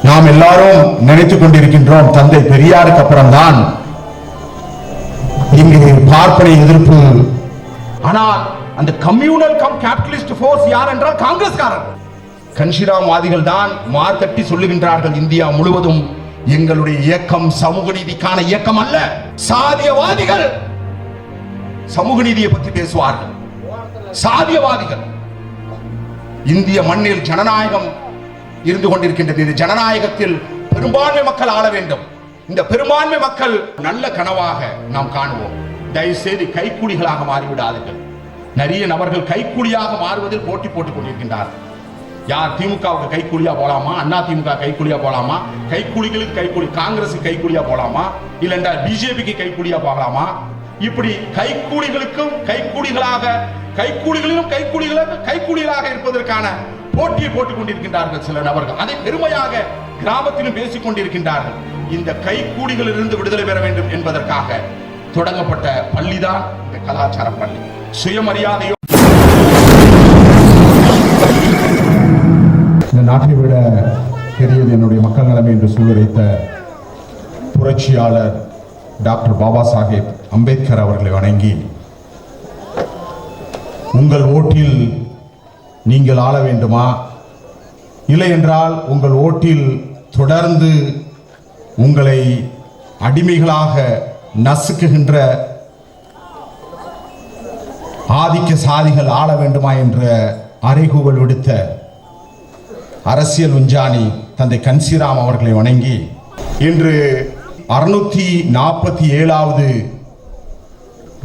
நாம் எல்லாரும் நினைத்துக் கொண்டிருக்கின்றோம் தந்தை பெரியாருக்கு அப்புறம்தான் இங்கு பார்ப்பனை எதிர்ப்பு. ஆனால் அந்த கம்யூனல் கேபிட்டலிஸ்ட் போர்ஸ் யார் என்றால் காங்கிரஸ்காரர், கன்ஷிராவாதிகள் தான் மார்த்தட்டி சொல்லுகின்றார்கள். இந்தியா முழுவதும் எங்களுடைய இயக்கம் சமூக நீதிக்கான இயக்கம் அல்ல, சாதியவாதிகள் சமூக நீதியை பற்றி பேசுவார்கள். சாதியவாதிகள். இந்திய மண்ணில் ஜனநாயகம் இருந்து கொண்டிருக்கின்றது. இந்த ஜனநாயகத்தில் பெரும்பான்மை மக்கள் ஆள வேண்டும். இந்த பெரும்பான்மை மக்கள் நல்ல கனவாக நாம் காணுவோம். தயவுசெய்து கைக்கூலிகளாக மாறிவிடாதீர்கள். நிறைய நபர்கள் கைக்கூலியாக மாறுவதில் போட்டி போட்டுக் கொண்டிருக்கின்றார்கள். யார் திமுகவுக்கு கைக்கூலியா போலாமா, அண்ணா திமுக கைக்கூலியா போலாமா, கைக்கூலிகளுக்கு கைக்கூலி, காங்கிரஸுக்கு கைக்கூலியா போலாமா, இல்லைண்டா பிஜேபிக்கு கைக்கூலியா போகலாமா, இப்படி கைக்கூலிகளுக்கும் கைக்கூலிகளாக கைக்கூலிகளிலும் கைக்கூலிகளாக இருப்பதற்கான போட்டியை போட்டுக் கொண்டிருக்கின்றார்கள் சில நபர்கள். அதை பெருமையாக கிராமத்திலும் பேசிக் கொண்டிருக்கின்றார்கள். இந்த கைக்கூலிகளிலிருந்து விடுதலை பெற வேண்டும் என்பதற்காக தொடங்கப்பட்ட பள்ளிதான் இந்த கலாச்சார பள்ளி. சுயமரியாதையோ இந்த நாட்டை விட பெரியது என்னுடைய மக்கள் நலமை என்று சூளுரைத்த புரட்சியாளர் டாக்டர் பாபா சாஹேப் அம்பேத்கர் அவர்களை வணங்கி, உங்கள் ஓட்டில் நீங்கள் ஆள வேண்டுமா, இல்லை என்றால் உங்கள் ஓட்டில் தொடர்ந்து உங்களை அடிமைகளாக நசுக்குகின்ற ஆதிக்க சாதிகள் ஆள வேண்டுமா என்ற அறைகூவல் விடுத்த அரசியல் விஞ்ஞானி தந்தை கன்சிராம் அவர்களை வணங்கி, இன்று 647வது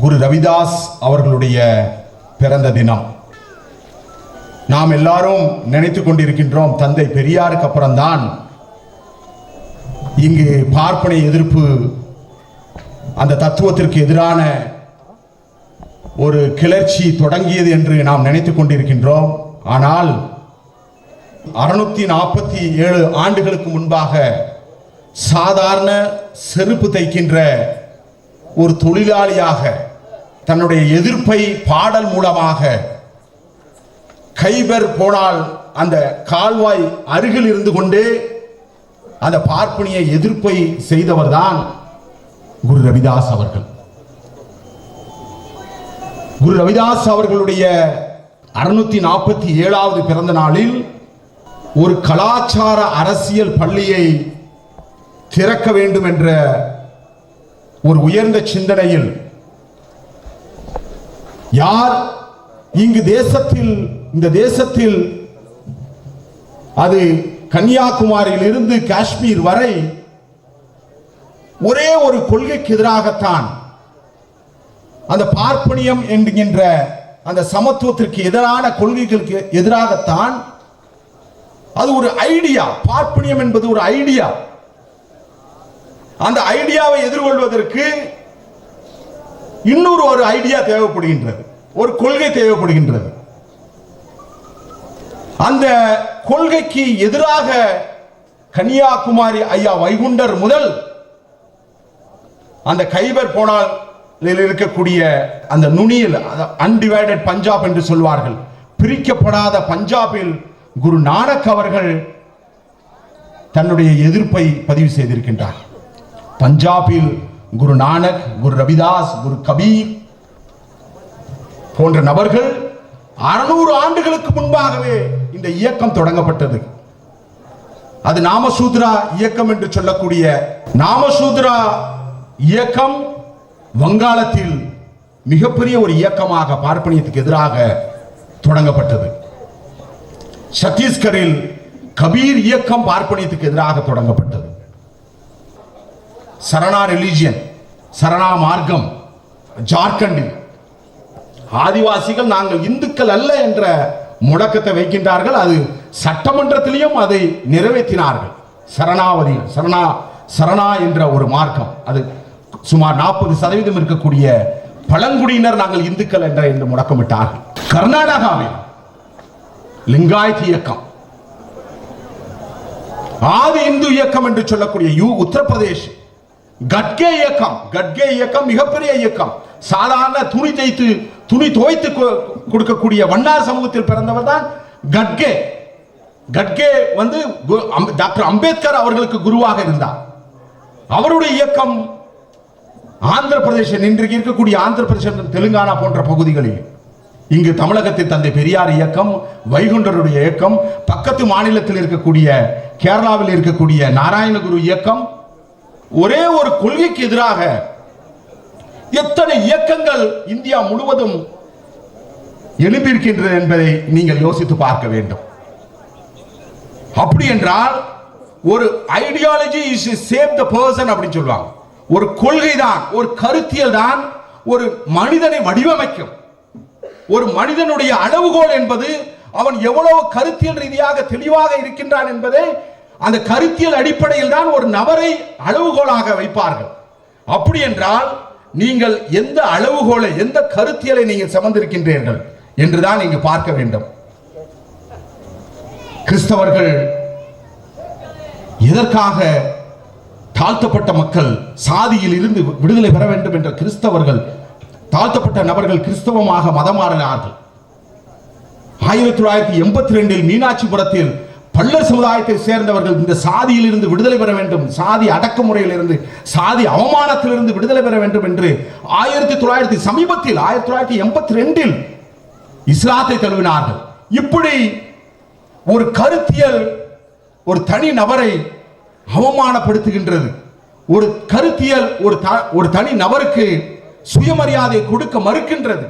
குரு ரவிதாஸ் அவர்களுடைய பிறந்த தினம். நாம் எல்லாரும் நினைத்துக் கொண்டிருக்கின்றோம் தந்தை பெரியாருக்கு அப்புறம்தான் இங்கு பார்ப்பனை எதிர்ப்பு, அந்த தத்துவத்திற்கு எதிரான ஒரு கிளர்ச்சி தொடங்கியது என்று நாம் நினைத்துக் கொண்டிருக்கின்றோம். ஆனால் 647 ஆண்டுகளுக்கு முன்பாக சாதாரண செருப்பு தைக்கின்ற ஒரு தொழிலாளியாக தன்னுடைய எதிர்ப்பை பாடல் மூலமாக, கைபர் போனால் அந்த கால்வாய் அருகில் இருந்து கொண்டே அந்த பார்ப்பனிய எதிர்ப்பை செய்தவர்தான் குரு ரவிதாஸ் அவர்கள். குரு ரவிதாஸ் அவர்களுடைய 647வது பிறந்த நாளில் ஒரு கலாச்சார அரசியல் பள்ளியை திறக்க வேண்டும் என்ற ஒரு உயர்ந்த சிந்தனையில் யார் இங்கு இந்த தேசத்தில் அது கன்னியாகுமரியில் இருந்து காஷ்மீர் வரை ஒரே ஒரு கொள்கைக்கு எதிராகத்தான், அந்த பார்ப்பனியம் என்கின்ற அந்த சமத்துவத்திற்கு எதிரான கொள்கைகளுக்கு எதிராகத்தான், அது ஒரு ஐடியா. பார்ப்பனியம் என்பது ஒரு ஐடியா. அந்த ஐடியாவை எதிர்கொள்வதற்கு இன்னொரு ஒரு ஐடியா தேவைப்படுகின்றது, ஒரு கொள்கை தேவைப்படுகின்றது. அந்த கொள்கைக்கு எதிராக கன்னியாகுமரி ஐயா வைகுண்டர் முதல் அந்த கைபர் போனால் இருக்கக்கூடிய அந்த நுனியில், அன்டிவைடட் பஞ்சாப் என்று சொல்வார்கள், பிரிக்கப்படாத பஞ்சாபில் குரு நானக் அவர்கள் தன்னுடைய எதிர்ப்பை பதிவு செய்திருக்கின்றார். பஞ்சாபில் குரு நானக், குரு ரவிதாஸ், குரு கபீர் போன்ற நபர்கள் 600 ஆண்டுகளுக்கு முன்பாகவே இந்த இயக்கம் தொடங்கப்பட்டது. அது நாமசூத்ரா இயக்கம் என்று சொல்லக்கூடிய நாமசூத்ரா இயக்கம் வங்காளத்தில் மிகப்பெரிய ஒரு இயக்கமாக பார்ப்பனியத்துக்கு எதிராக தொடங்கப்பட்டது. சத்தீஸ்கரில் கபீர் இயக்கம் பார்ப்பனியத்துக்கு எதிராக தொடங்கப்பட்டது. சரணா ரிலிஜியன், சரணா மார்க்கம் ஜார்க்கண்டில் ஆதிவாசிகள் நாங்கள் இந்துக்கள் அல்ல என்ற முழக்கத்தை வைக்கின்றார்கள். அது சட்டமன்றத்திலையும் அதை நிறைவேற்றினார்கள். சரணாவதிகள், சரணா என்ற ஒரு மார்க்கம், அது சுமார் 40% இருக்கக்கூடிய பழங்குடியினர் நாங்கள் இந்துக்கள் என்று முழக்கமிட்டார்கள். கர்நாடகாவில் லிங்காயத் இயக்கம், ஆதி இந்து இயக்கம் என்று சொல்லக்கூடிய உத்தரப்பிரதேஷ் கட்கே இயக்கம் மிகப்பெரிய இயக்கம். சாதாரண துணி துவைத்து கொடுக்கக்கூடிய வண்ணார் சமூகத்தில் பிறந்தவர் தான் கட்கே. கட்கே வந்து டாக்டர் அம்பேத்கர் அவர்களுக்கு குருவாக இருந்தார். அவருடைய இயக்கம் ஆந்திர பிரதேசம், இன்றைக்கு இருக்கக்கூடிய ஆந்திர பிரதேசம், தெலுங்கானா போன்ற பகுதிகளில், இங்கு தமிழகத்தில் தந்தை பெரியார் இயக்கம், வைகுண்டருடைய இயக்கம், பக்கத்து மாநிலத்தில் இருக்கக்கூடிய கேரளாவில் இருக்கக்கூடிய நாராயணகுரு இயக்கம், ஒரே ஒரு கொள்கைக்கு எதிராக எத்தனை இயக்கங்கள் இந்தியா முழுவதும் எழுப்பியிருக்கின்றது என்பதை நீங்கள் யோசித்து பார்க்க வேண்டும். அப்படி என்றால் ஒரு ideology is save the person அப்படின்னு சொல்லுவாங்க. ஒரு கொள்கை தான், ஒரு கருத்தியல் தான் ஒரு மனிதனை வடிவமைக்கும். ஒரு மனிதனுடைய அளவுகோல் என்பது அவன் எவ்வளவு கருத்தியல் ரீதியாக தெளிவாக இருக்கின்றான் என்பதை அந்த கருத்தியல் அடிப்படையில் தான் ஒரு நபரை அளவுகோலாக வைப்பார்கள். அப்படி என்றால் நீங்கள் எந்த அளவுகோலை, எந்த கருத்தியலை நீங்கள் சுமந்திருக்கின்றீர்கள் என்றுதான் இங்கு பார்க்க வேண்டும். கிறிஸ்தவர்கள் எதற்காக தாழ்த்தப்பட்ட மக்கள் சாதியில் இருந்து விடுதலை பெற வேண்டும் என்ற கிறிஸ்தவர்கள், தாழ்த்தப்பட்ட நபர்கள் கிறிஸ்தவமாக மதம் மாறினார்கள். 1982 மீனாட்சிபுரத்தில் பள்ளர் சமுதாயத்தை சேர்ந்தவர்கள் இந்த சாதியில் இருந்து விடுதலை பெற வேண்டும், சாதி அடக்குமுறையில் இருந்து, சாதி அவமானத்திலிருந்து விடுதலை பெற வேண்டும் என்று சமீபத்தில் 1982 இஸ்லாத்தை தழுவினார்கள். இப்படி ஒரு கருத்தியல் ஒரு தனி நபரை அவமானப்படுத்துகின்றது. ஒரு கருத்தியல் ஒரு தனி நபருக்கு சுயமரியாதை கொடுக்க மறுக்கின்றது.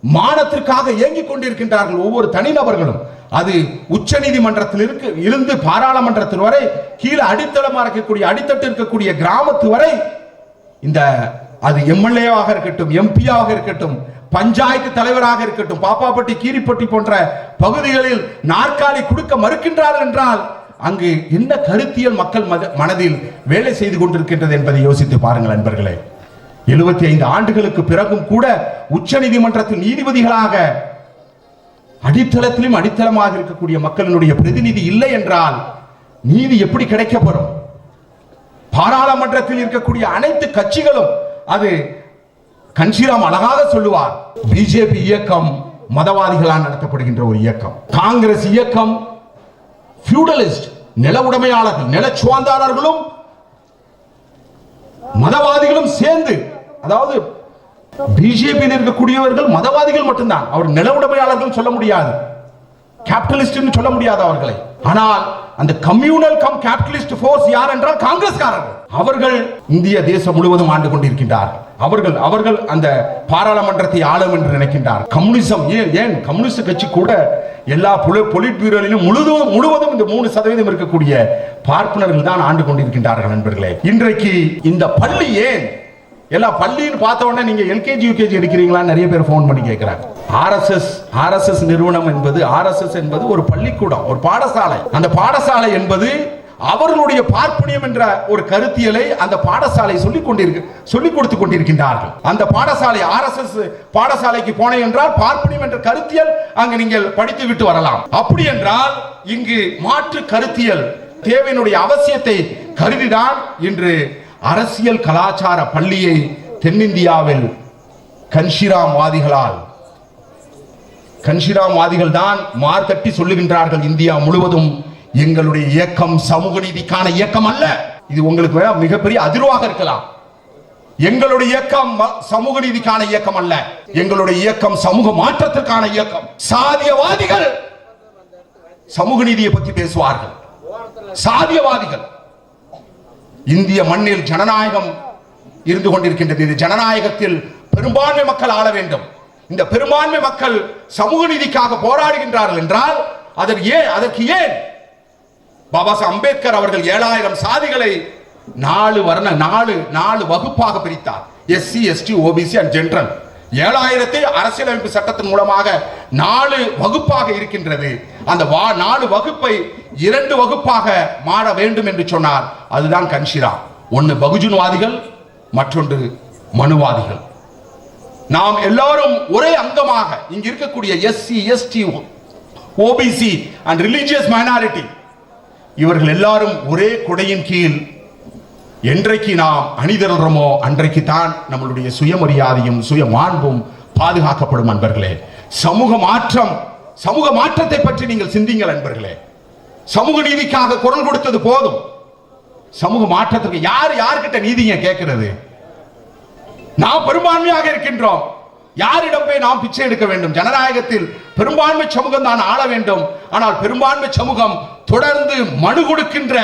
மானத்திற்காக ஏங்கிக் கொண்டிருக்கின்றார்கள் ஒவ்வொரு தனிநபர்களும். அது உச்ச நீதிமன்றத்தில் இருந்து பாராளுமன்றத்தில் வரை, கீழே அடித்தளமாக இருக்கக்கூடிய, அடித்தட்டு இருக்கக்கூடிய கிராமத்து வரை, இந்த அது எம்எல்ஏவாக இருக்கட்டும், எம்பியாக இருக்கட்டும், பஞ்சாயத்து தலைவராக இருக்கட்டும், பாப்பாப்பட்டி, கீரிப்பட்டி போன்ற பகுதிகளில் நாற்காலி கொடுக்க மறுக்கின்றார்கள் என்றால் அங்கு என்ன கருத்தியல் மக்கள் மனதில் வேலை செய்து கொண்டிருக்கின்றது என்பதை யோசித்து பாருங்கள் நண்பர்களே. 75 ஆண்டுகளுக்கு பிறகும் கூட உச்ச நீதிமன்றத்தில் நீதிபதிகளாக அடித்தளத்திலும் அடித்தளமாக இருக்கக்கூடிய மக்களினுடைய பிரதிநிதி இல்லை என்றால் நீதி எப்படி கிடைக்கப்படும்? பாராளுமன்றத்தில் இருக்கக்கூடிய அனைத்து கட்சிகளும், அது கன்ஷிராம் அழகாக சொல்லுவார், பிஜேபி இயக்கம் மதவாதிகளால் நடத்தப்படுகின்ற ஒரு இயக்கம். காங்கிரஸ் இயக்கம் ஃபியூடலிஸ்ட், நில உடைமையாளர்கள், நில சுவாந்தாளர்களும் மதவாதிகளும் சேர்ந்து, அதாவது பிஜேபியில் இருக்கக்கூடியவர்கள் மதவாதிகள் மட்டும்தான், அவர் நில உடைமையாளர்கள் சொல்ல முடியாது, கேபிட்டலிஸ்ட் சொல்ல முடியாது அவர்களை. ஆனால் அந்த கம்யூனல் கம் கேபிட்டலிஸ்ட் போர்ஸ் யார் என்றால் காங்கிரஸ்காரர்கள். அவர்கள் இந்திய தேசம் முழுவதும் ஆண்டு கொண்டிருக்கின்றார்கள். அவர்கள் அந்த பாராளுமன்றத்தை ஆளும் என்று நினைக்கின்றார். கம்யூனிசம் ஏன் கம்யூனிஸ்ட் கட்சி கூட எல்லா பொலிட் பியூரோவிலும் முழுவதும் இந்த 3% இருக்கக்கூடிய பார்ப்பனர்கள் தான் ஆண்டு கொண்டிருக்கின்றார்கள் நண்பர்களே. இன்றைக்கு இந்த பள்ளி ஏன் எல்லா பள்ளின்னு பார்த்த உடனே நீங்க எல்கேஜி யூகேஜி எடுக்கிறீங்களான்னு நிறைய பேர் போன் பண்ணி கேட்கிறாங்க. ஆர்எஸ்எஸ் நிறுவனம் என்பது, ஆர்எஸ்எஸ் என்பது ஒரு பள்ளிக்கூடம், ஒரு பாடசாலை. அந்த பாடசாலை என்பது அவர்களுடைய பார்ப்பனியம் என்ற ஒரு கருத்தியலை அந்த பாடசாலை சொல்லிக் கொடுத்து கொண்டிருக்கின்றார்கள். அந்த பாடசாலை ஆர்எஸ்எஸ் பாடசாலைக்கு போனேன் என்றால் பார்ப்பனியம் என்ற கருத்தியல் அங்கு நீங்கள் படித்து விட்டு வரலாம். அப்படி என்றால் இங்கு மாற்று கருத்தியல் தேவையினுடைய அவசியத்தை கருதிதான் இன்று அரசியல் கலாச்சார பள்ளியை தென்னிந்தியாவில் கன்ஷிராம் வாதிகள் தான் மார்த்தட்டி சொல்லுகின்றார்கள். இந்தியா முழுவதும் எங்களுடைய இயக்கம் சமூக நீதிக்கான இயக்கம் அல்ல. இது உங்களுக்கு மிகப்பெரிய அதிர்வாக இருக்கலாம். எங்களுடைய இயக்கம் சமூக நீதிக்கான இயக்கம் அல்ல, எங்களுடைய இயக்கம் சமூக மாற்றத்திற்கான இயக்கம். சாதியவாதிகள் சமூக நீதியை பற்றி பேசுவார்கள். சாதியவாதிகள், இந்திய மண்ணில் ஜனநாயகம் இருந்து கொண்டிருக்கின்றது. இந்த ஜனநாயகத்தில் பெரும்பான்மை மக்கள் ஆள வேண்டும். இந்த பெரும்பான்மை மக்கள் சமூக நீதிக்காக போராடுகின்றார்கள் என்றால் அதற்கு ஏன் பாபா சாஹேப் அம்பேத்கர் அவர்கள் 7000 சாதிகளை 4 வகுப்பாக பிரித்தார். SC, ST, OBC and general. 7000 அரசியலமைப்பு சட்டத்தின் மூலமாக 4 வகுப்பாக இருக்கின்றது. அந்த 4 வகுப்பை 2 வகுப்பாக மாற வேண்டும் என்று சொன்னார். அதுதான் கன்ஷிராம். ஒன்று பகுஜன்வாதிகள், மற்றொன்று மனுவாதிகள். நாம் எல்லாரும் ஒரே அங்கமாக இங்க இருக்கக்கூடிய SC, ST, OBC and religious minority, இவர்கள் எல்லாரும் ஒரே கொடையின் கீழ் என்றைக்கு நாம் அணிதிரள்றோமோ அன்றைக்கு தான் நம்மளுடைய சுயமரியாதையும் சுய மாண்பும் பாதுகாக்கப்படும். நண்பர்களே, சமூக மாற்றத்தை பற்றி நீங்கள் சிந்திங்கள் நண்பர்களே. சமூக நீதிக்காக குரல் கொடுத்தது போதும். சமூக மாற்றத்திற்கு யார்கிட்ட நீதிங்க கேட்கிறது? நாம் பெரும்பான்மையாக இருக்கின்றோம். யாரிடம் போய் நாம் பிச்சை எடுக்க வேண்டும்? ஜனநாயகத்தில் பெரும்பான்மை சமூகம் தான் ஆள வேண்டும். ஆனால் பெரும்பான்மை சமூகம் தொடர்ந்து மனு கொடுக்கின்ற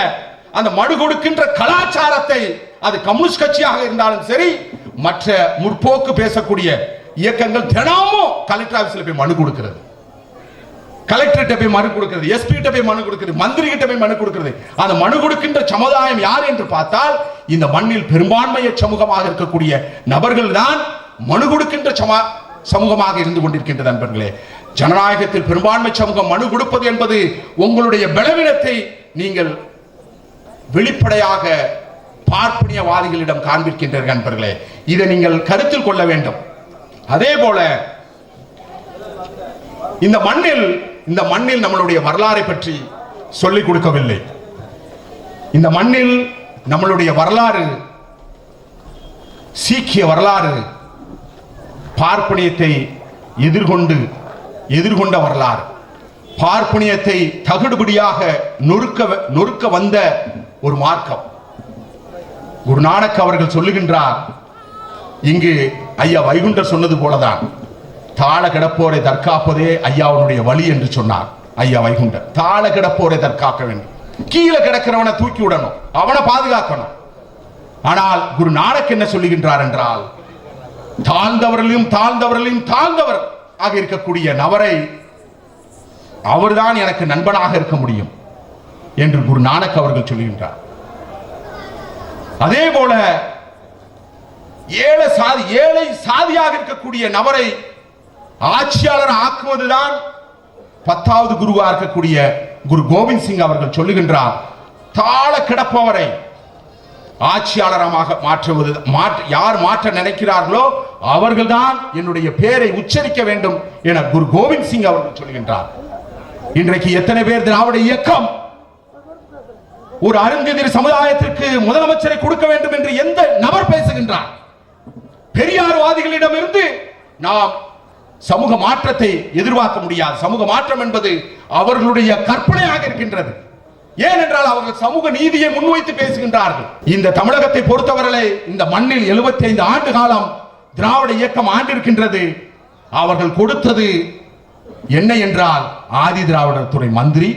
அந்த மனு கொடுக்கின்ற கலாச்சாரத்தை, அது கம்யூனிஸ்ட் கட்சியாக இருந்தாலும் சரி, மற்ற முற்போக்கு பேசக்கூடிய இயக்கங்கள் தினமும் கலெக்டர் ஆபீஸ்ல போய் மனு கொடுக்கிறது, கலெக்டர்கிட்ட போய் மனு கொடுக்கிறது, எஸ்பி கிட்ட போய் மனு கொடுக்கிறது, மந்திரி கிட்ட போய் மனு கொடுக்கிறது. அந்த மனு கொடுக்கின்ற சமுதாயம் யார் என்று பார்த்தால் இந்த மண்ணில் பெரும்பான்மைய சமூகமாக இருக்கக்கூடிய நபர்கள் தான் மனு கொடுக்கின்ற சமூகமாக இருந்து கொண்டிருக்கின்ற நண்பர்களே. ஜனநாயகத்தில் பெரும்பான்மை சமூகம் மனு கொடுப்பது என்பது உங்களுடைய பலவீனத்தை நீங்கள் வெளிப்படையாக பார்ப்பனியவாதிகளிடம் காண்பிக்கின்ற நண்பர்களே. இதை நீங்கள் கருத்தில் கொள்ள வேண்டும். அதே போல இந்த மண்ணில் நம்மளுடைய வரலாறை பற்றி சொல்லிக் கொடுக்கவில்லை. இந்த மண்ணில் நம்மளுடைய வரலாறு சீக்கிய வரலாறு, பார்ப்பனியத்தை எதிர்கொண்ட வரலாறு, பார்ப்பனியத்தை தகுடுபடியாக நொறுக்க வந்த ஒரு மார்க்கம். குருநானக் அவர்கள் சொல்லுகின்றார், இங்கு ஐயா வைகுண்டர் சொன்னது போலதான், தாழ கிடப்போரை தற்காப்பதே ஐயாவுடைய வழி என்று சொன்னார். ஐயா வைகுண்டர் தாழ கிடப்போரை தற்காக்க வேண்டும், கீழே கிடக்கிறவனை தூக்கி விடணும், அவனை பாதுகாக்கணும். ஆனால் குருநானக் என்ன சொல்லுகின்றார் என்றால், தாழ்ந்தவர்களையும் தாழ்ந்தவர் ஆக இருக்கக்கூடிய நபரை அவர்தான் எனக்கு நண்பனாக இருக்க முடியும் என்று குருநானக் அவர்கள் சொல்லுகின்றார். அதே போல ஏழை சாதியாக இருக்கக்கூடிய நபரை ஆட்சியாளர் ஆக்குவதுதான் 10வது குருவா இருக்கக்கூடிய குரு கோவிந்த் சிங் அவர்கள் சொல்லுகின்றார். தாழ கிடப்பவரை ஆட்சியாளராக மாற்றுவது, யார் மாற்ற நினைக்கிறார்களோ அவர்கள்தான் என்னுடைய பெயரை உச்சரிக்க வேண்டும் என குரு கோவிந்த் சிங் அவர்கள் சொல்கின்றார். இன்றைக்கு எத்தனை பேர் திராவிட இயக்கம் ஒரு அருந்ததியர் சமுதாயத்திற்கு முதலமைச்சரை கொடுக்க வேண்டும் என்று எந்த நபர் பேசுகின்றார்? பெரியார்வாதிகளிடம் இருந்து நாம் சமூக மாற்றத்தை எதிர்பார்க்க முடியாது. சமூக மாற்றம் என்பது அவர்களுடைய கற்பனையாக இருக்கின்றது. ஏனென்றால் அவர்கள் சமூக நீதியை முன்வைத்து பேசுகின்றார்கள். இந்த தமிழகத்தை பொறுத்தவரை இந்த மண்ணில் 75 ஆண்டு காலம் திராவிட இயக்கம் ஆண்டிருக்கின்றது. அவர்கள் கொடுத்தது என்ன என்றால் ஆதி திராவிடர் துறை மந்திரி,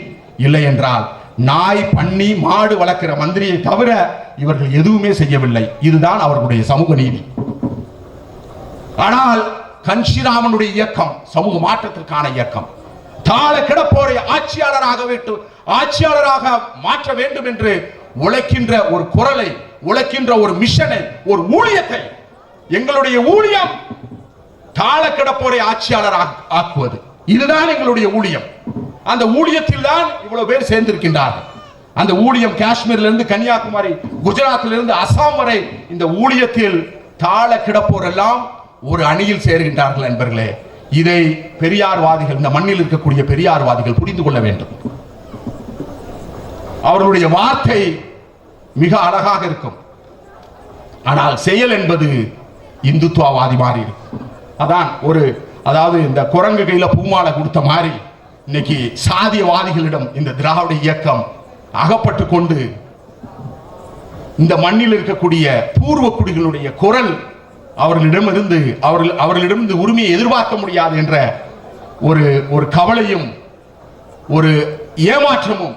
இல்லை என்றால் நாய் பன்னி மாடு வளர்க்கிற மந்திரியை தவிர இவர்கள் எதுவுமே செய்யவில்லை. இதுதான் அவர்களுடைய சமூக நீதி. ஆனால் கன்ஷிராமனுடைய இயக்கம் சமூக மாற்றத்திற்கான இயக்கம். தாழ கிடப்போரை ஆட்சியாளராக மாற்ற வேண்டும் என்று உழைக்கின்ற ஒரு குரலை, உழைக்கின்ற ஒரு மிஷனை, ஒரு ஊழியத்தை, எங்களுடைய ஊழியம் தாழ கிடப்போரை ஆட்சியாளராக ஆக்குவது. இதுதான் எங்களுடைய ஊழியம். அந்த ஊழியத்தில் தான் இவ்வளவு பேர் சேர்ந்திருக்கின்றார்கள். அந்த ஊழியம் காஷ்மீரிலிருந்து இருந்து கன்னியாகுமரி, குஜராத்திலிருந்து அசாம் வரை இந்த ஊழியத்தில் தாழ கிடப்போர் எல்லாம் ஒரு அணியில் சேர்கின்றார்கள் நண்பர்களே. இதை பெரியார்வாதிகள், இந்த மண்ணில் இருக்கக்கூடிய பெரியார்வாதிகள் புரிந்து கொள்ள வேண்டும். அவர்களுடைய வார்த்தை மிக அழகாக இருக்கும், ஆனால் செயல் என்பது இந்துத்துவவாதி மாதிரி இருக்கும். அதாவது இந்த குரங்கு கையில பூமாலை கொடுத்த மாதிரி இன்னைக்கு சாதியவாதிகளிடம் இந்த திராவிட இயக்கம் அகப்பட்டு கொண்டு இந்த மண்ணில் இருக்கக்கூடிய பூர்வ குடிகளுடைய குரல் அவர்களிடமிருந்து உரிமையை எதிர்பார்க்க முடியாது என்ற ஒரு கவலையும் ஒரு ஏமாற்றமும்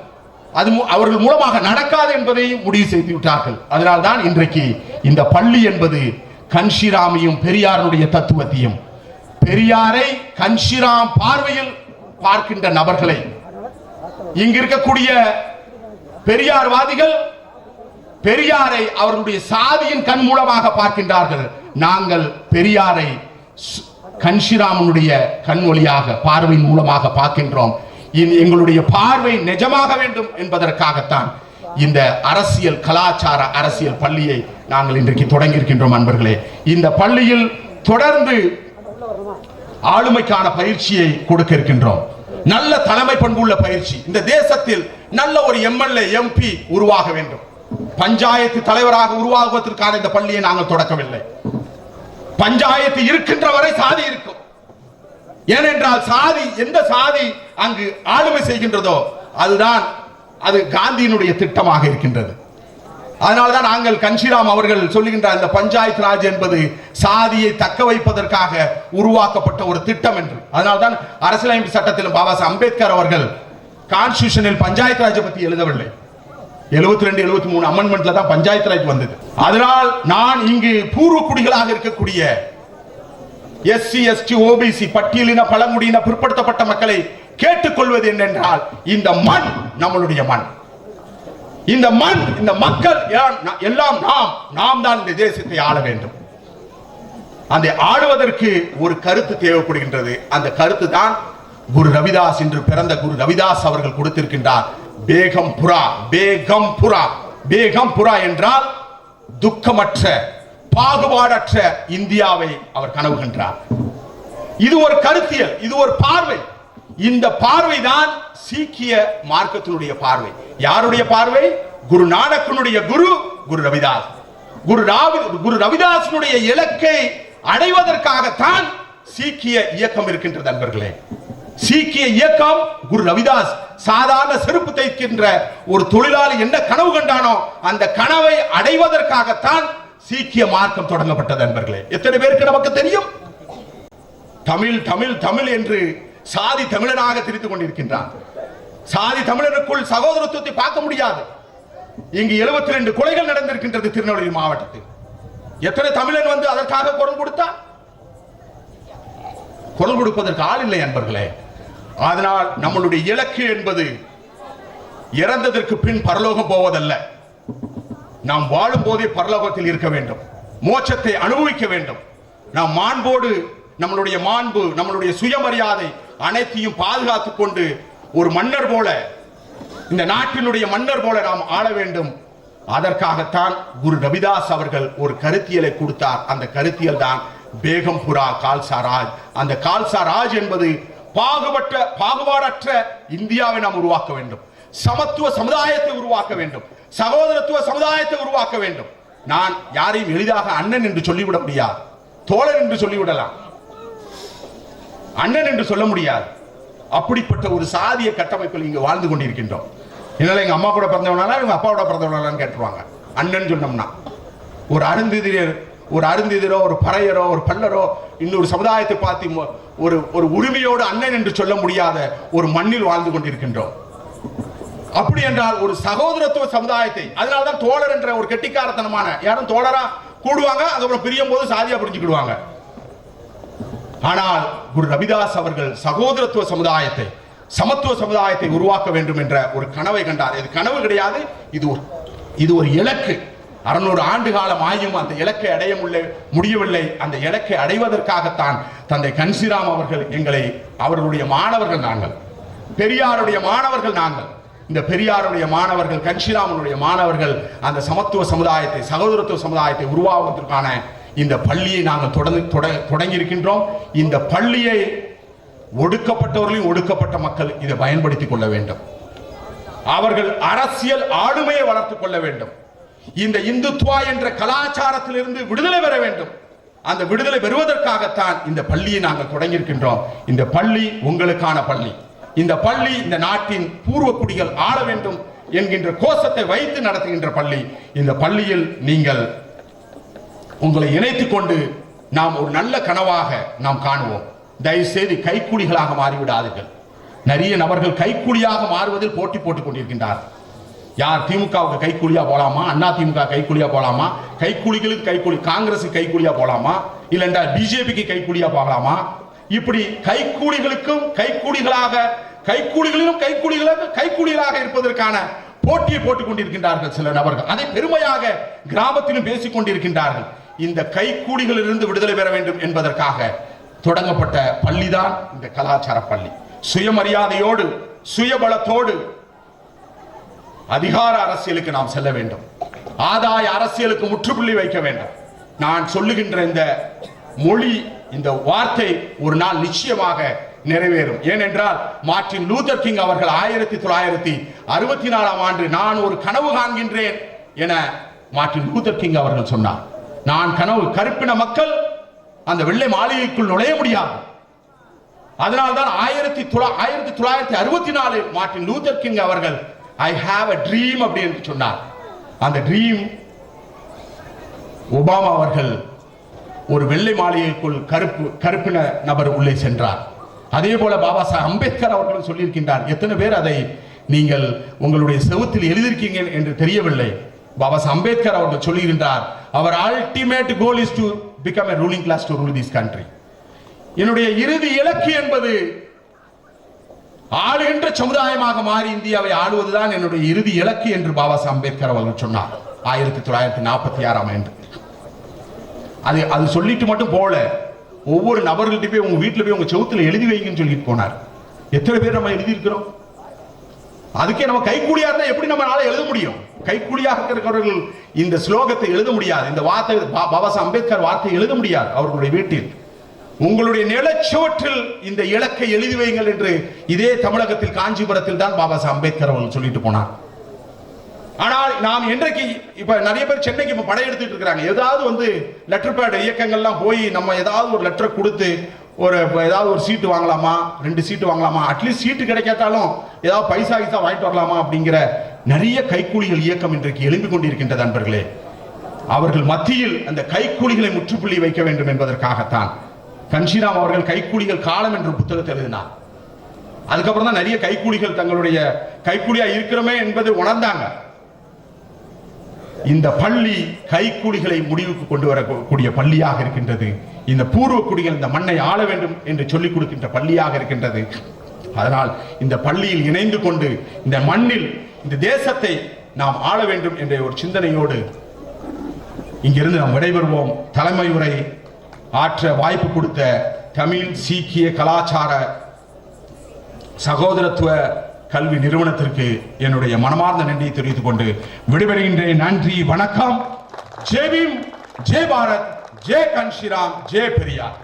அது அவர்கள் மூலமாக நடக்காது என்பதையும் முடிவு செய்து விட்டார்கள். அதனால்தான் இன்றைக்கு இந்த பள்ளி என்பது கன்ஷிராமையும் பெரியாருடைய தத்துவத்தையும், பெரியாரை கன்ஷிராம் பார்வையில் பார்க்கின்ற நபர்களை, இங்கு இருக்கக்கூடிய பெரியார்வாதிகள் பெரியாரை அவர்களுடைய சாதியின் கண் மூலமாக பார்க்கின்றார்கள். நாங்கள் பெரியாரை கன்ஷிராமனுடைய கண் ஒளியாக, பார்வையின் மூலமாக பார்க்கின்றோம். எங்களுடைய பார்வை நிஜமாக வேண்டும் என்பதற்காகத்தான் இந்த அரசியல் கலாச்சார அரசியல் பள்ளியை நாங்கள் இன்றைக்கு தொடங்கி இருக்கின்றோம் நண்பர்களே. இந்த பள்ளியில் தொடர்ந்து ஆளுமைக்கான பயிற்சியை கொடுக்க இருக்கின்றோம். நல்ல தலைமை பண்புள்ள பயிற்சி. இந்த தேசத்தில் நல்ல ஒரு எம்எல்ஏ எம்பி உருவாக வேண்டும். பஞ்சாயத்து தலைவராக உருவாகுவதற்கான இந்த பள்ளியை நாங்கள் தொடக்கவில்லை. பஞ்சாயத்து இருக்கின்ற வரை சாதி இருக்கும். ஏனென்றால் எந்த சாதி அங்கு ஆளுமை செய்கின்றதோ அதுதான் அது காந்தியினுடைய திட்டமாக இருக்கின்றது. அதனால்தான் நாங்கள் கன்ஷிராம் அவர்கள் சொல்லுகின்ற அந்த பஞ்சாயத்து ராஜ் என்பது சாதியை தக்க வைப்பதற்காக உருவாக்கப்பட்ட ஒரு திட்டம் என்று. அதனால்தான் அரசியலமைப்பு சட்டத்திலும் பாபா சாஹேப் அம்பேத்கர் அவர்கள் கான்ஸ்டிடியூஷனில் பஞ்சாயத்து ராஜ் பற்றி எழுதவில்லை. 72 73 அமெண்ட்மெண்ட்ல தான் பஞ்சாயத்து ராஜ் வந்தது. அதனால் நான் இங்கு பூர்வ குடிகளாக இருக்கக்கூடிய எஸ்சி எஸ்டி ஓபிசி பட்டியலின பழங்குடியின பிற்படுத்தப்பட்ட மக்களை கேட்டுக்கொள்வது என்னென்றால், இந்த மண் நம்மளுடைய மண், இந்த மண், இந்த மக்கள் எல்லாம் நாம் தான் இந்த தேசத்தை ஆள வேண்டும். அந்த ஆளுவதற்கு ஒரு கருத்து தேவைப்படுகின்றது. அந்த கருத்து தான் குரு ரவிதாஸ் என்று பிறந்த குரு ரவிதாஸ் அவர்கள் கொடுத்திருக்கின்றார். பேகம்புரா. பேகம்புரா பேகம்புரா என்றால் துக்கமற்ற பாகுபாடற்ற இந்தியாவை அவர் கனவு கண்டார். இது ஒரு கருத்தியல், இது ஒரு பார்வை. இந்த பார்வை தான் சீக்கிய மார்க்கத்தினுடைய பார்வை. யாருடைய பார்வை? குரு நானக்கினுடைய குரு ரவிதாஸ். குரு ரவிதாசனுடைய இலக்கை அடைவதற்காகத்தான் சீக்கிய இயக்கம் இருக்கின்றது நண்பர்களே. சீக்கிய இயக்கம் குரு ரவிதாஸ் சாதாரண செருப்பு தைக்கின்ற ஒரு தொழிலாளி என்ன கனவு கண்டானோ அந்த கனவை அடைவதற்காகத்தான் சீக்கிய மார்க்கம் தொடங்கப்பட்டது நண்பர்களே. எத்தனை பேருக்கு நமக்கு தெரியும்? தமிழ் தமிழ் தமிழ் என்று சாதி தமிழனாக திரித்துக் கொண்டிருக்கின்றான். சாதி தமிழனுக்குள் சகோதரத்துவத்தை பார்க்க முடியாது. இங்கு 72 கொலைகள் நடந்திருக்கின்றது திருநெல்வேலி மாவட்டத்தில். எத்தனை தமிழன் வந்து அதற்காக குரல் கொடுத்தார்? குரல் கொடுப்பதற்கு ஆள் இல்லை நண்பர்களே. அதனால் நம்மளுடைய இலக்கு என்பது இறந்ததற்கு பின் பரலோகம் போவதல்ல. நாம் வாழும் போதே பரலோகத்தில் இருக்க வேண்டும், மோட்சத்தை அனுபவிக்க வேண்டும். நாம் மாண்போடு நம்மளுடைய மாண்பு, நம்மளுடைய சுயமரியாதை அனைத்தையும் பாதுகாத்துக் கொண்டு ஒரு மன்னர் போல, இந்த நாட்டினுடைய மன்னர் போல நாம் ஆள வேண்டும். அதற்காகத்தான் குரு ரவிதாஸ் அவர்கள் ஒரு கருத்தியலை கொடுத்தார். அந்த கருத்தியல் தான் பேகம்புரா கால்சா ராஜ். அந்த கால்சா ராஜ் என்பது பாகுபாடற்ற இந்தியாவை நாம் உருவாக்க வேண்டும், சமத்துவ சமுதாயத்தை உருவாக்க வேண்டும், சகோதரத்துவ சமுதாயத்தை உருவாக்க வேண்டும். நான் யாரையும் எளிதாக அண்ணன் என்று சொல்லிவிட முடியாது, தோழர் என்று சொல்லிவிடலாம், அண்ணன் என்று சொல்ல முடியாது. அப்படிப்பட்ட ஒரு சாதிய கட்டமைப்பில் இங்கு வாழ்ந்து கொண்டிருக்கின்றோம். என்னால எங்க அம்மா கூட பிறந்தவனால எங்க அப்பாவோட பிறந்தவனாலான்னு கேட்டுருவாங்க. அண்ணன் சொன்னோம்னா ஒரு அருந்திதரோ ஒரு பறையரோ ஒரு பல்லரோ இன்னொரு சமுதாயத்தை பார்த்து ஒரு உரிமையோடு அண்ணன் என்று சொல்ல முடியாத ஒரு மண்ணில் வாழ்ந்து கொண்டிருக்கின்றோம். அப்படி என்றால் ஒரு சகோதரத்துவ சமுதாயத்தை, அதனால்தான் தோழர் என்ற ஒரு கெட்டிக்காரத்தனமான யாரும் தோழரா கூடுவாங்க, அதுக்கப்புறம் பிரியும் போது சாதியா பிரிஞ்சுக்கிடுவாங்க. ஆனால் குரு ரவிதாஸ் அவர்கள் சகோதரத்துவ சமுதாயத்தை, சமத்துவ சமுதாயத்தை உருவாக்க வேண்டும் என்ற ஒரு கனவை கண்டார். இது கனவு கிடையாது, இது ஒரு இலக்கு. 600 ஆண்டு காலம் ஆயும் அந்த இலக்கை அடைய முடியவில்லை. அந்த இலக்கை அடைவதற்காகத்தான் தந்தை கன்ஷிராம் அவர்கள் அவர்களுடைய மாணவர்கள் நாங்கள், பெரியாருடைய மாணவர்கள் நாங்கள். இந்த பெரியாருடைய மாணவர்கள், கன்ஷிராமனுடைய மாணவர்கள் அந்த சமத்துவ சமுதாயத்தை, சகோதரத்துவ சமுதாயத்தை உருவாக்குவதற்கான இந்த பள்ளியை நாங்கள் தொடங்கி இருக்கின்றோம். இந்த பள்ளியை ஒடுக்கப்பட்டவர்களையும் ஒடுக்கப்பட்ட மக்கள் இதை பயன்படுத்திக் கொள்ள வேண்டும். அவர்கள் அரசியல் ஆளுமையை வளர்த்துக் கொள்ள வேண்டும். இந்த இந்துத்துவா என்ற கலாச்சாரத்திலிருந்து விடுதலை பெற வேண்டும். அந்த விடுதலை பெறுவதற்காகத்தான் இந்த பள்ளியை நாங்கள் தொடங்கியிருக்கின்றோம். இந்த பள்ளி உங்களுக்கான பள்ளி. இந்த பள்ளி இந்த நாட்டின் பூர்வ குடிகள் ஆள வேண்டும் என்கின்ற கோஷத்தை வைத்து நடத்துகின்ற பள்ளி. இந்த பள்ளியில் நீங்கள் உங்களை இணைத்துக் கொண்டு நாம் ஒரு நல்ல கனவாக நாம் காணுவோம். தயவுசெய்து கைக்கூலிகளாக மாறிவிடாதீர்கள். நிறைய நபர்கள் கைக்கூலியாக மாறுவதில் போட்டி போட்டுக் கொண்டிருக்கின்றார். யார் திமுகவுக்கு கைக்கூலியா போலாமா, அண்ணா திமுக கைக்கூலியா போலாமா, கைக்கூலிகளுக்கு கைக்கூலி, காங்கிரஸ் கைக்கூலியா போலாமா, இல்லைண்டா பிஜேபிக்கு கைக்கூலியா போகலாமா, இப்படி கைக்கூலிகளுக்கும் கைக்கூலிகளிலும் கைக்கூலிகளாக இருப்பதற்கான போட்டியை போட்டுக் கொண்டிருக்கின்றார்கள் சில நபர்கள். அதை பெருமையாக கிராமத்திலும் பேசிக் கொண்டிருக்கின்றார்கள். இந்த கைக்கூலிகளிலிருந்து விடுதலை பெற வேண்டும் என்பதற்காக தொடங்கப்பட்ட பள்ளிதான் இந்த கலாச்சார பள்ளி. சுயமரியாதையோடு, சுயபலத்தோடு அதிகார அரசியலுக்கு நாம் செல்ல வேண்டும். ஆதாய அரசியலுக்கு முற்றுப்புள்ளி வைக்க வேண்டும். நான் சொல்லுகின்ற இந்த மொழி, இந்த வார்த்தை ஒரு நாள் நிச்சயமாக நிறைவேறும். ஏனென்றால் மார்ட்டின் லூதர் கிங் அவர்கள் 1964ஆம் ஆண்டு நான் ஒரு கனவு காண்கின்றேன் என மார்ட்டின் லூதர் கிங் அவர்கள் சொன்னார். நான் கனவு, கருப்பின மக்கள் அந்த வெள்ளை மாளிகைக்குள் நுழைய முடியாது. அதனால்தான் 1964 மார்ட்டின் லூதர் கிங் அவர்கள் ஐ ஹாவ் a ட்ரீம் அப்படின்னு சொன்னார். அந்த ட்ரீம் ஒபாமா அவர்கள் ஒரு வெள்ளை மாளிகைக்குள் கருப்பின நபர் உள்ளே சென்றார். அதே போல பாபா சாஹேப் அம்பேத்கர் அவர்களும் சொல்லியிருக்கின்றார். எத்தனை பேர் அதை நீங்கள் உங்களுடைய செவுத்தில் எழுதியிருக்கீங்க என்று தெரியவில்லை. பாபா சாஹேப் அம்பேத்கர் அவர்கள் சொல்லுகின்றார், அவர் ultimate goal is to become a ruling class to rule this country. என்னுடைய இறுதி இலக்கு என்பது ஆளுகின்ற சமுதாயமாக மாறி இந்தியாவை ஆளுவதுதான் என்னுடைய இறுதி இலக்கு என்று பாபா சாஹேப் அம்பேத்கர் அவர்கள் சொன்னார் 1946ஆம் ஆண்டு. அது சொல்லிட்டு மட்டும் போல, ஒவ்வொரு நபர்கள்ட்ட போய் உங்க வீட்டுல போய் உங்க செவுத்துல எழுதி வைங்கன்னு சொல்லிட்டு போனார். எத்தனை பேர் நம்ம எழுதி இருக்கிறோம்? அதுக்கே நம்ம கைக்கூலியா இருந்தா எப்படி நம்மளால எழுத முடியும்? கைக்கூலியாக இருக்கிறவர்கள் இந்த ஸ்லோகத்தை எழுத முடியாது. இந்த வார்த்தை பாபா சாஹேப் அம்பேத்கர் வார்த்தை எழுத முடியாது. அவர்களுடைய வீட்டில் உங்களுடைய நிலச்சுவற்றில் இந்த இலக்கை எழுதி வைங்கள் என்று இதே தமிழகத்தில் காஞ்சிபுரத்தில் தான் பாபா சாஹேப் அம்பேத்கர் அவர்கள் சொல்லிட்டு போனார். ஆனால் நாம் இன்றைக்கு இப்ப நிறைய பேர் சென்னைக்கு இப்ப படையெடுத்துட்டு இருக்காங்க. ஏதாவது லெட்டர் பேட் இயக்கங்கள்லாம் போய் நம்ம ஏதாவது ஒரு லெட்டர் கொடுத்து ஏதாவது ஒரு சீட்டு வாங்கலாமா, 2 சீட்டு வாங்கலாமா, அட்லீஸ்ட் சீட்டு கிடைக்காட்டாலும் ஏதாவது பைசா வாங்கிட்டு வரலாமா அப்படிங்கிற நிறைய கைக்கூலிகள் இயக்கம் இன்றைக்கு எழும்பிக் கொண்டிருக்கின்றது. நண்பர்களே, அவர்கள் மத்தியில் அந்த கைக்கூலிகளை முற்றுப்புள்ளி வைக்க வேண்டும் என்பதற்காகத்தான் கன்ஷிராம் அவர்கள் கைக்கூலிகள் காலம் என்ற புத்தகத்தை எழுதினார். அதுக்கப்புறம் தான் நிறைய கைக்கூலிகள் தங்களுடைய கைக்கூலியா இருக்கிறோமே என்பதை உணர்ந்தாங்க. இந்த பள்ளி கைக்கூலிகளை முடிவுக்கு கொண்டு வரக்கூடிய பள்ளியாக இருக்கின்றது. இந்த பூர்வ குடிகள் இந்த மண்ணை ஆள வேண்டும் என்று சொல்லிக் கொடுக்கின்ற பள்ளியாக இருக்கின்றது. அதனால் இந்த பள்ளியில் இணைந்து கொண்டு இந்த மண்ணில் இந்த தேசத்தை நாம் ஆள வேண்டும் என்ற ஒரு சிந்தனையோடு இங்கிருந்து நாம் விடைபெறுவோம். தலைமை உரை ஆற்ற வாய்ப்பு கொடுத்த தமிழ் சீக்கிய கலாச்சார சகோதரத்துவ கல்வி நிறுவனத்திற்கு என்னுடைய மனமார்ந்த நன்றியை தெரிவித்துக் கொண்டு விடைபெறுகின்றேன். நன்றி, வணக்கம். ஜெய் பீம், ஜெய் பாரத், ஜெய் கன்ஷிராம், ஜெய் பெரியார்.